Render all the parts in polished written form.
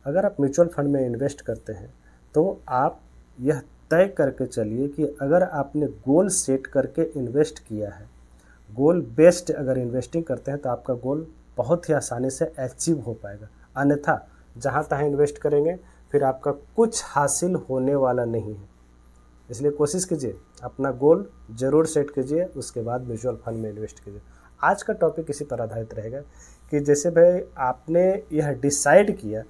अगर आप mutual fund में इन्वेस्ट करते हैं तो आप यह तय करके चलिए कि अगर आपने गोल सेट करके इन्वेस्ट किया है, गोल बेस्ड अगर इन्वेस्टिंग करते हैं तो आपका गोल बहुत ही आसानी से अचीव हो पाएगा। अन्यथा जहाँ तहाँ इन्वेस्ट करेंगे फिर आपका कुछ हासिल होने वाला नहीं है। इसलिए कोशिश कीजिए, अपना गोल ज़रूर सेट कीजिए, उसके बाद म्यूचुअल फंड में इन्वेस्ट कीजिए। आज का टॉपिक इसी पर आधारित रहेगा कि जैसे भाई आपने यह डिसाइड किया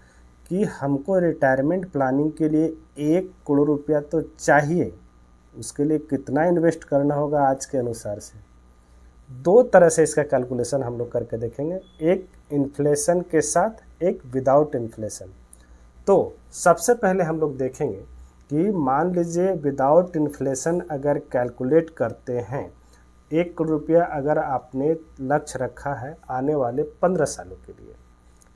कि हमको रिटायरमेंट प्लानिंग के लिए 1 करोड़ रुपया तो चाहिए, उसके लिए कितना इन्वेस्ट करना होगा आज के अनुसार से। 2 तरह से इसका कैलकुलेशन हम लोग करके देखेंगे, एक इन्फ्लेशन के साथ, एक विदाउट इन्फ्लेशन। तो सबसे पहले हम लोग देखेंगे कि मान लीजिए विदाउट इन्फ्लेशन अगर कैलकुलेट करते हैं, 1 करोड़ रुपया अगर आपने लक्ष्य रखा है आने वाले 15 सालों के लिए,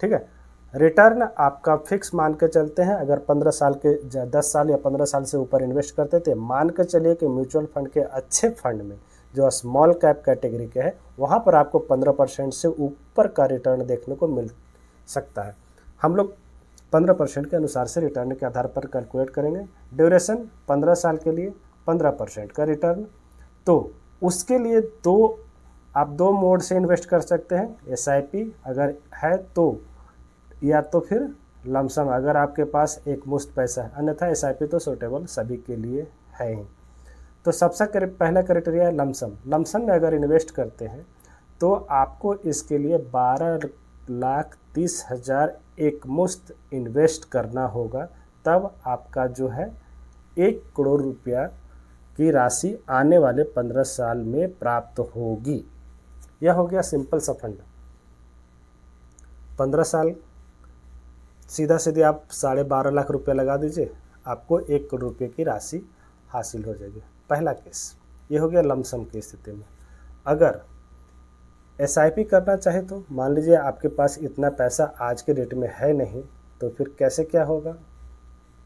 ठीक है। रिटर्न आपका फिक्स मान के चलते हैं, अगर 15 साल के 10 साल या 15 साल से ऊपर इन्वेस्ट करते थे, मान के चलिए कि म्यूचुअल फंड के अच्छे फंड में जो स्मॉल कैप कैटेगरी के है वहाँ पर आपको 15% से ऊपर का रिटर्न देखने को मिल सकता है। हम लोग 15% के अनुसार से रिटर्न के आधार पर कैलकुलेट करेंगे। ड्यूरेशन 15 साल के लिए 15% का रिटर्न। तो उसके लिए आप दो मोड से इन्वेस्ट कर सकते हैं, SIP अगर है तो, या तो फिर लमसम अगर आपके पास एक मुश्त पैसा है, अन्यथा SIP तो सूटेबल सभी के लिए है ही। तो सबसे पहला क्राइटेरिया है लमसम। लमसम में अगर इन्वेस्ट करते हैं तो आपको इसके लिए 12,30,000 एक मुश्त इन्वेस्ट करना होगा, तब आपका जो है 1 करोड़ रुपया की राशि आने वाले 15 साल में प्राप्त होगी। यह हो गया सिंपल सा फंड। 15 साल सीधा सीधे आप 12.5 लाख रुपया लगा दीजिए, आपको 1 करोड़ रुपये की राशि हासिल हो जाएगी। पहला केस ये हो गया लमसम की स्थिति में। अगर SIP करना चाहे तो मान लीजिए आपके पास इतना पैसा आज के डेट में है नहीं, तो फिर कैसे क्या होगा,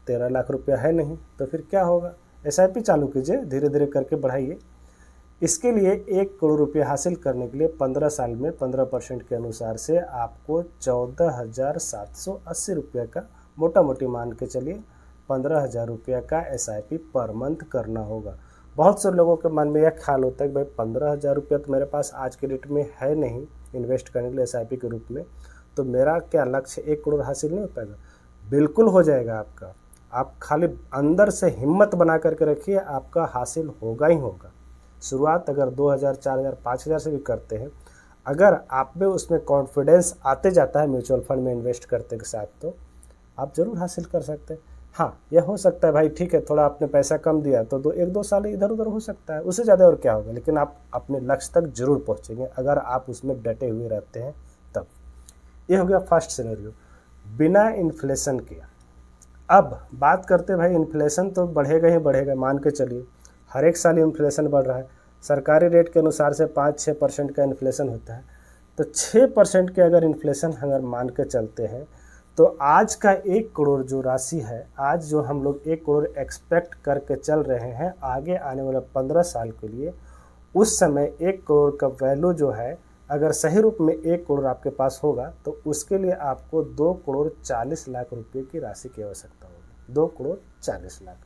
13 लाख रुपया है नहीं तो फिर क्या होगा। SIP चालू कीजिए, धीरे धीरे करके बढ़ाइए। इसके लिए 1 करोड़ रुपये हासिल करने के लिए 15 साल में 15% के अनुसार से आपको 14,780 रुपये का, मोटा मोटी मान के चलिए 15,000 रुपये का SIP पर मंथ करना होगा। बहुत से लोगों के मन में यह ख्याल होता है कि भाई 15,000 रुपया तो मेरे पास आज के डेट में है नहीं इन्वेस्ट करने के लिए SIP के रूप में, तो मेरा क्या लक्ष्य 1 करोड़ हासिल नहीं हो पाएगा। बिल्कुल हो जाएगा आपका। आप खाली अंदर से हिम्मत बना करके रखिए, आपका हासिल होगा ही होगा। शुरुआत अगर 2,000, 4,000, 5,000 से भी करते हैं, अगर आप में उसमें कॉन्फिडेंस आते जाता है म्यूचुअल फंड में इन्वेस्ट करते के साथ, तो आप ज़रूर हासिल कर सकते हैं। हाँ, यह हो सकता है भाई ठीक है थोड़ा आपने पैसा कम दिया तो 1-2 साल इधर उधर हो सकता है, उससे ज़्यादा और क्या होगा, लेकिन आप अपने लक्ष्य तक जरूर पहुँचेंगे अगर आप उसमें डटे हुए रहते हैं तब। ये हो गया फर्स्ट सिनेरियो, बिना इन्फ्लेशन के। अब बात करते हैं भाई, इन्फ्लेशन तो बढ़ेगा ही बढ़ेगा, मान के चलिए हर एक साल इन्फ्लेशन बढ़ रहा है। सरकारी रेट के अनुसार से 5-6% का इन्फ्लेशन होता है, तो 6% के अगर इन्फ्लेशन अगर मान के चलते हैं तो आज का 1 करोड़ जो राशि है, आज जो हम लोग 1 करोड़ एक्सपेक्ट करके चल रहे हैं आगे आने वाले 15 साल के लिए, उस समय 1 करोड़ का वैल्यू जो है अगर सही रूप में 1 करोड़ आपके पास होगा तो उसके लिए आपको 2 करोड़ 40 लाख रुपये की राशि की आवश्यकता होगी। 2 करोड़ 40 लाख।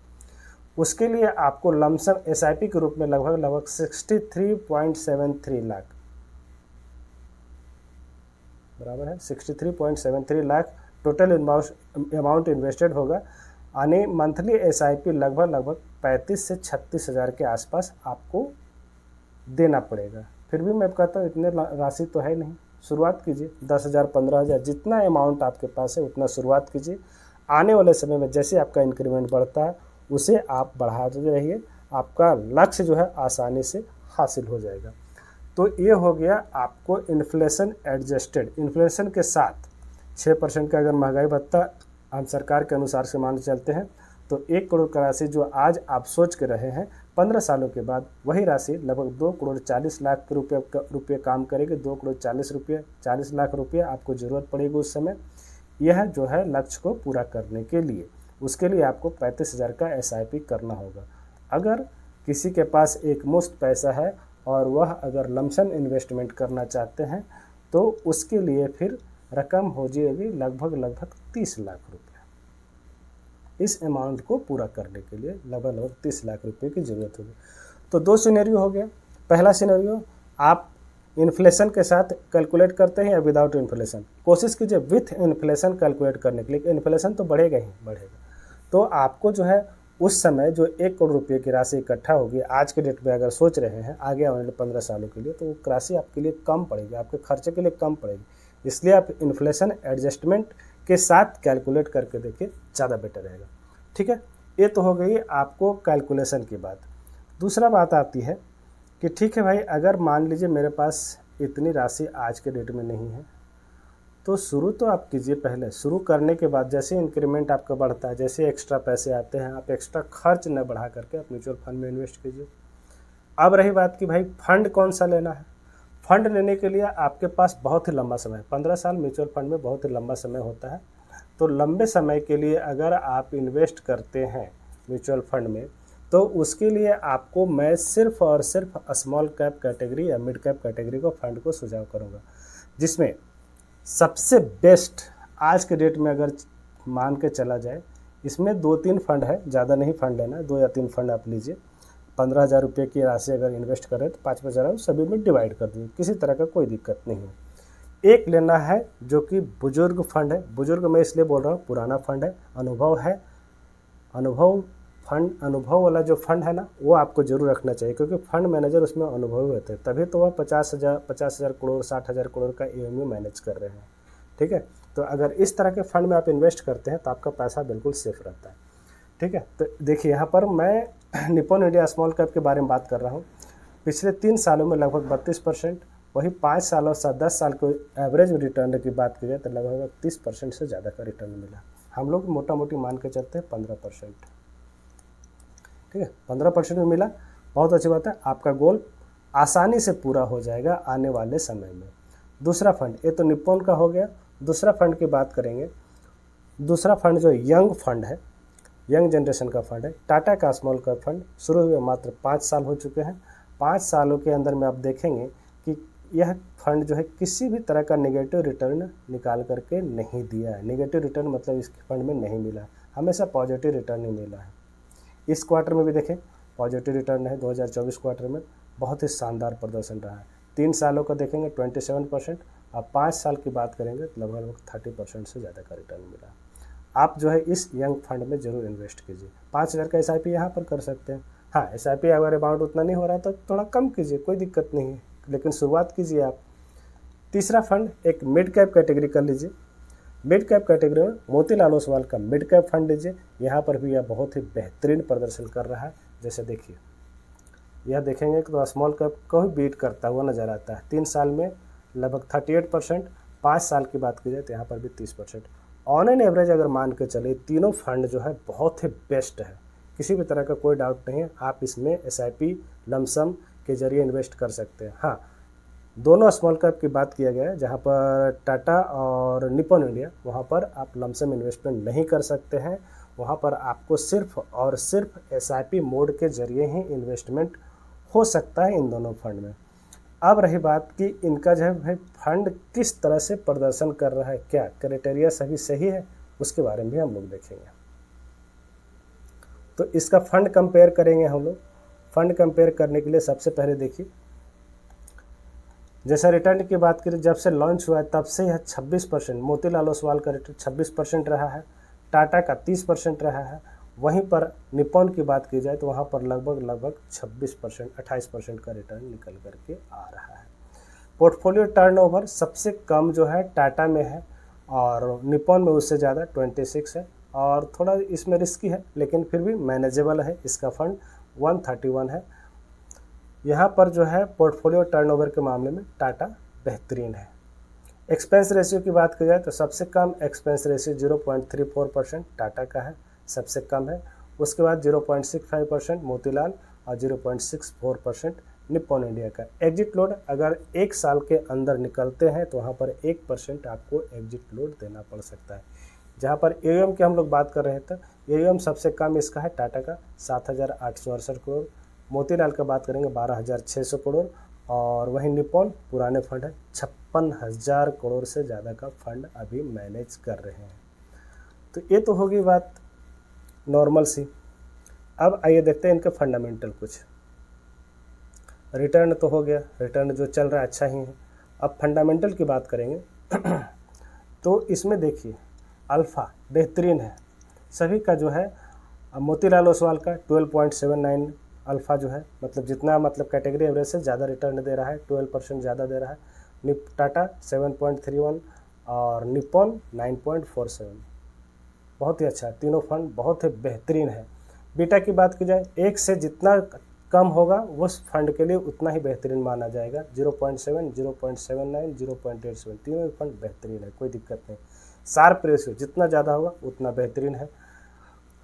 उसके लिए आपको लमसम SIP के रूप में लगभग 63.73 लाख, बराबर है 63.73 लाख टोटल अमाउंट इन्वेस्टेड होगा। यानी मंथली SIP लगभग 35 से 36 हज़ार के आसपास आपको देना पड़ेगा। फिर भी मैं कहता हूँ इतने राशि तो है नहीं, शुरुआत कीजिए 10,000, 15,000, जितना अमाउंट आपके पास है उतना शुरुआत कीजिए। आने वाले समय में जैसे आपका इंक्रीमेंट बढ़ता है उसे आप बढ़ाते रहिए, आपका लक्ष्य जो है आसानी से हासिल हो जाएगा। तो ये हो गया आपको इन्फ्लेशन एडजस्टेड। इन्फ्लेशन के साथ 6% का अगर महंगाई भत्ता हम सरकार के अनुसार से मान चलते हैं तो 1 करोड़ का राशि जो आज आप सोच के रहे हैं 15 सालों के बाद वही राशि लगभग 2 करोड़ 40 लाख रुपये काम करेगी। 2 करोड़ 40 लाख रुपये आपको ज़रूरत पड़ेगी उस समय, यह जो है लक्ष्य को पूरा करने के लिए। उसके लिए आपको 35,000 का SIP करना होगा। अगर किसी के पास एक मुश्त पैसा है और वह अगर लमसम इन्वेस्टमेंट करना चाहते हैं तो उसके लिए फिर रकम हो जाएगी लगभग 30 लाख रुपये। इस अमाउंट को पूरा करने के लिए लगभग 30 लाख रुपये की ज़रूरत होगी। तो 2 सिनेरियो हो गया। पहला सिनेरियो, आप इन्फ्लेशन के साथ कैलकुलेट करते हैं या विदाउट इन्फ्लेशन। कोशिश कीजिए विथ इन्फ्लेशन कैलकुलेट करने के लिए, इन्फ्लेशन तो बढ़ेगा ही बढ़ेगा। तो आपको जो है उस समय जो 1 करोड़ रुपये की राशि इकट्ठा होगी, आज के डेट में अगर सोच रहे हैं आगे आने वाले 15 सालों के लिए, तो वो राशि आपके लिए कम पड़ेगी, आपके खर्चे के लिए कम पड़ेगी। इसलिए आप इन्फ्लेशन एडजस्टमेंट के साथ कैलकुलेट करके देखिए, ज़्यादा बेटर रहेगा। ठीक है, ये तो हो गई आपको कैलकुलेशन की बात। दूसरा बात आती है कि ठीक है भाई, अगर मान लीजिए मेरे पास इतनी राशि आज के डेट में नहीं है, तो शुरू तो आप कीजिए। पहले शुरू करने के बाद जैसे इंक्रीमेंट आपका बढ़ता है, जैसे एक्स्ट्रा पैसे आते हैं, आप एक्स्ट्रा खर्च न बढ़ा करके आप म्यूचुअल फंड में इन्वेस्ट कीजिए। अब रही बात कि भाई फंड कौन सा लेना है। फंड लेने के लिए आपके पास बहुत ही लंबा समय, 15 साल म्यूचुअल फंड में बहुत ही लंबा समय होता है। तो लंबे समय के लिए अगर आप इन्वेस्ट करते हैं म्यूचुअल फंड में, तो उसके लिए आपको मैं सिर्फ और सिर्फ स्मॉल कैप कैटेगरी या मिड कैप कैटेगरी को फंड को सुझाव करूँगा, जिसमें सबसे बेस्ट आज के डेट में अगर मान के चला जाए, इसमें 2-3 फंड है, ज़्यादा नहीं फंड लेना है, 2 या 3 फंड आप लीजिए। 15,000 रुपये की राशि अगर इन्वेस्ट करें तो 5-5 हज़ार सभी में डिवाइड कर दीजिए, किसी तरह का कोई दिक्कत नहीं है। एक लेना है जो कि बुजुर्ग फंड है। बुजुर्ग मैं इसलिए बोल रहा हूँ, पुराना फंड है, अनुभव है। अनुभव वाला जो फंड है ना, वो आपको जरूर रखना चाहिए, क्योंकि फंड मैनेजर उसमें अनुभवी होते हैं, तभी तो वह 50,000 करोड़ 60,000 करोड़ का AUM मैनेज कर रहे हैं। ठीक है, तो अगर इस तरह के फंड में आप इन्वेस्ट करते हैं तो आपका पैसा बिल्कुल सेफ रहता है। ठीक है, तो देखिए यहाँ पर मैं निप्पॉन इंडिया स्मॉल कैप के बारे में बात कर रहा हूँ। पिछले 3 सालों में लगभग 32%, वही 5 साल और 10 साल को एवरेज रिटर्न की बात की जाए तो लगभग 30% से ज़्यादा का रिटर्न मिला। हम लोग मोटा मोटी मान के चलते हैं 15%। ठीक है, 15% में मिला, बहुत अच्छी बात है। आपका गोल आसानी से पूरा हो जाएगा आने वाले समय में। दूसरा फंड, ये तो निप्पॉन का हो गया। दूसरा फंड की बात करेंगे। दूसरा फंड जो यंग फंड है, यंग जनरेशन का फंड है, टाटा का स्मॉल कैप फंड। शुरू हुए मात्र 5 साल हो चुके हैं। 5 सालों के अंदर में आप देखेंगे कि यह फंड जो है किसी भी तरह का नेगेटिव रिटर्न निकाल करके नहीं दिया है। नेगेटिव रिटर्न मतलब इस फंड में नहीं मिला, हमेशा पॉजिटिव रिटर्न ही मिला है। इस क्वार्टर में भी देखें पॉजिटिव रिटर्न है। 2024 क्वार्टर में बहुत ही शानदार प्रदर्शन रहा है। 3 सालों का देखेंगे 27%, अब 5 साल की बात करेंगे तो लगभग 30% से ज़्यादा का रिटर्न मिला। आप जो है इस यंग फंड में ज़रूर इन्वेस्ट कीजिए। 5,000 का SIP यहाँ पर कर सकते हैं। हाँ, SIP अगर अमाउंट उतना नहीं हो रहा तो थोड़ा कम कीजिए, कोई दिक्कत नहीं है, लेकिन शुरुआत कीजिए आप। तीसरा फंड एक मिड कैप कैटेगरी कर लीजिए। मिड कैप कैटेगरी में मोतीलाल ओसवाल का मिड कैप फंड लीजिए। यहाँ पर भी यह बहुत ही बेहतरीन प्रदर्शन कर रहा है। जैसे देखिए, यह देखेंगे कि तो स्मॉल कैप को ही बीट करता हुआ नज़र आता है। 3 साल में लगभग 38%, 5 साल की बात की जाए तो यहाँ पर भी 30%। ऑन एन एवरेज अगर मान के चले, तीनों फंड जो है बहुत ही बेस्ट है, किसी भी तरह का कोई डाउट नहीं है। आप इसमें SIP लमसम के जरिए इन्वेस्ट कर सकते हैं। हाँ, दोनों स्मॉल कैप की बात किया गया है, जहाँ पर टाटा और निप्पॉन इंडिया, वहाँ पर आप लमसम इन्वेस्टमेंट नहीं कर सकते हैं। वहाँ पर आपको सिर्फ और सिर्फ SIP मोड के जरिए ही इन्वेस्टमेंट हो सकता है इन दोनों फंड में। अब रही बात कि इनका जो है भाई फंड किस तरह से प्रदर्शन कर रहा है, क्या क्राइटेरिया सभी सही है, उसके बारे में भी हम लोग देखेंगे। तो इसका फंड कंपेयर करेंगे हम लोग। फंड कंपेयर करने के लिए सबसे पहले देखिए, जैसा रिटर्न की बात करें, जब से लॉन्च हुआ है तब से यह 26%, मोतीलाल ओसवाल का रिटर्न 26% रहा है, टाटा का 30% रहा है। वहीं पर निप्पॉन की बात की जाए तो वहाँ पर लगभग 26%, 28% का रिटर्न निकल करके आ रहा है। पोर्टफोलियो टर्नओवर सबसे कम जो है टाटा में है और निप्पॉन में उससे ज़्यादा 26 है, और थोड़ा इसमें रिस्की है लेकिन फिर भी मैनेजेबल है। इसका फंड 131 है। यहाँ पर जो है पोर्टफोलियो टर्नओवर के मामले में टाटा बेहतरीन है। एक्सपेंस रेशियो की बात की जाए तो सबसे कम एक्सपेंस रेशियो 0.34% टाटा का है, सबसे कम है। उसके बाद 0.65% मोतीलाल और 0.64% निप्पॉन इंडिया का। एग्जिट लोड अगर 1 साल के अंदर निकलते हैं तो वहाँ पर 1% आपको एग्जिट लोड देना पड़ सकता है। जहाँ पर AUM की हम लोग बात कर रहे थे, AUM सबसे कम इसका है टाटा का 7,868 करोड़, मोतीलाल का बात करेंगे 12,600 करोड़, और वहीं निप्पॉन पुराने फंड है, 56,000 करोड़ से ज़्यादा का फंड अभी मैनेज कर रहे हैं। तो ये तो होगी बात नॉर्मल सी। अब आइए देखते हैं इनके फंडामेंटल कुछ। रिटर्न तो हो गया, रिटर्न जो चल रहा है अच्छा ही है। अब फंडामेंटल की बात करेंगे तो इसमें देखिए अल्फ़ा बेहतरीन है सभी का जो है। मोतीलाल ओसवाल का 12.79 अल्फ़ा जो है, मतलब जितना मतलब कैटेगरी एवरेज से ज़्यादा रिटर्न दे रहा है, 12% ज़्यादा दे रहा है। टाटा 7.31 और निप्पॉन 9.47, बहुत ही अच्छा। तीनों फंड बहुत ही बेहतरीन है। बीटा की बात की जाए, एक से जितना कम होगा उस फंड के लिए उतना ही बेहतरीन माना जाएगा। 0.7, 0.79, 0.87 तीनों फंड बेहतरीन है, कोई दिक्कत नहीं। शार्प रेशियो जितना ज़्यादा होगा उतना बेहतरीन है।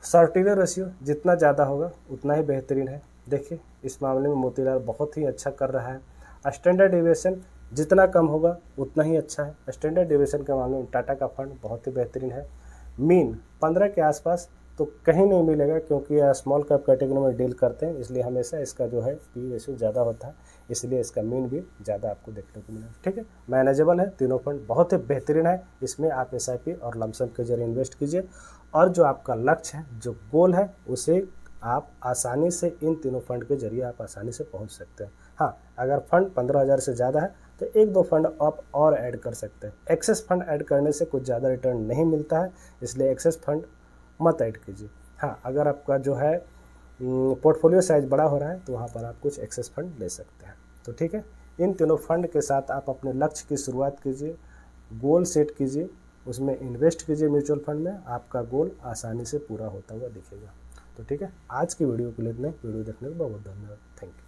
सॉर्टिलर रेशियो जितना ज़्यादा होगा उतना ही बेहतरीन है। देखिए इस मामले में मोतीलाल बहुत ही अच्छा कर रहा है। स्टैंडर्ड डिविएशन जितना कम होगा उतना ही अच्छा है। स्टैंडर्ड डिविएशन के मामले में टाटा का फंड बहुत ही बेहतरीन है। मीन 15 के आसपास तो कहीं नहीं मिलेगा, क्योंकि यह स्मॉल कैप कैटेगरी में डील करते हैं, इसलिए हमेशा इसका जो है पी रेशियो ज़्यादा होता है, इसलिए इसका मीन भी ज़्यादा आपको देखने को मिलेगा। ठीक है, मैनेजेबल है, तीनों फंड बहुत ही बेहतरीन है। इसमें आप SIP और लमसम के जरिए इन्वेस्ट कीजिए, और जो आपका लक्ष्य है, जो गोल है, उसे आप आसानी से इन तीनों फंड के जरिए आप आसानी से पहुँच सकते हैं। हाँ, अगर फंड 15,000 से ज़्यादा है तो 1-2 फंड आप और ऐड कर सकते हैं। एक्सेस फंड ऐड करने से कुछ ज़्यादा रिटर्न नहीं मिलता है, इसलिए एक्सेस फंड मत ऐड कीजिए। हाँ, अगर आपका जो है पोर्टफोलियो साइज बड़ा हो रहा है तो वहाँ पर आप कुछ एक्सेस फंड ले सकते हैं। तो ठीक है, इन तीनों फंड के साथ आप अपने लक्ष्य की शुरुआत कीजिए, गोल सेट कीजिए, उसमें इन्वेस्ट कीजिए म्यूचुअल फंड में, आपका गोल आसानी से पूरा होता हुआ दिखेगा। तो ठीक है, आज की वीडियो के लिए इतना। वीडियो देखने को बहुत बहुत धन्यवाद। Thank you.